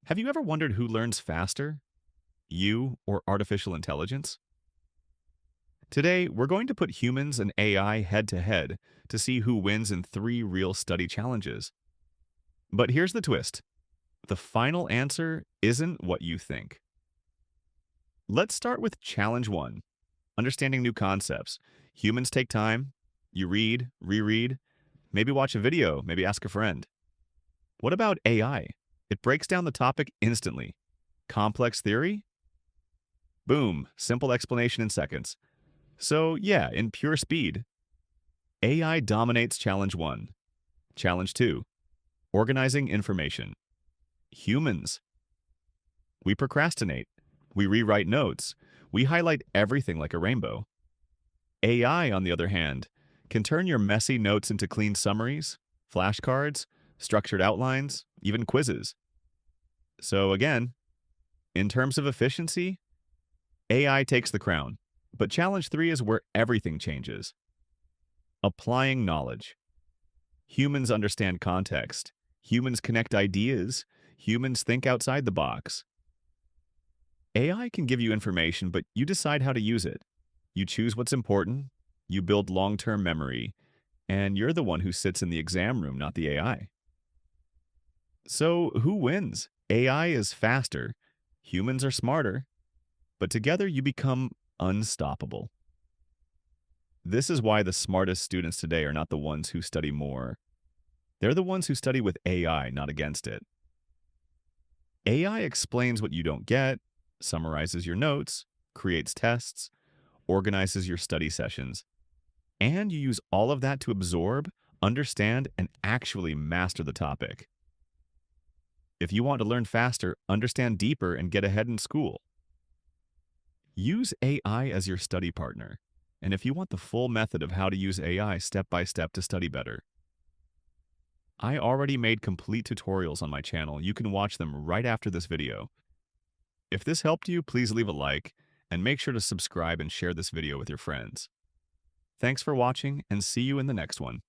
Have you ever wondered who learns faster, you or artificial intelligence? Today, we're going to put humans and AI head to head to see who wins in three real study challenges. But here's the twist: the final answer isn't what you think. Let's start with challenge one: understanding new concepts. Humans take time. You read, reread, maybe watch a video, maybe ask a friend. What about AI? It breaks down the topic instantly. Complex theory? Boom, simple explanation in seconds. So, yeah, in pure speed, AI dominates challenge one. Challenge two: organizing information. Humans. We procrastinate. We rewrite notes. We highlight everything like a rainbow. AI, on the other hand, can turn your messy notes into clean summaries, flashcards, structured outlines, even quizzes. So, again, in terms of efficiency, AI takes the crown. But challenge three is where everything changes. Applying knowledge. Humans understand context. Humans connect ideas. Humans think outside the box. AI can give you information, but you decide how to use it. You choose what's important, you build long-term memory, and you're the one who sits in the exam room, not the AI. So, who wins? AI is faster, humans are smarter, but together you become unstoppable. This is why the smartest students today are not the ones who study more. They're the ones who study with AI, not against it. AI explains what you don't get, summarizes your notes, creates tests, organizes your study sessions, and you use all of that to absorb, understand, and actually master the topic. If you want to learn faster, understand deeper, and get ahead in school, use AI as your study partner. And if you want the full method of how to use AI step by step to study better, I already made complete tutorials on my channel. You can watch them right after this video. If this helped you, please leave a like and make sure to subscribe and share this video with your friends. Thanks for watching and see you in the next one.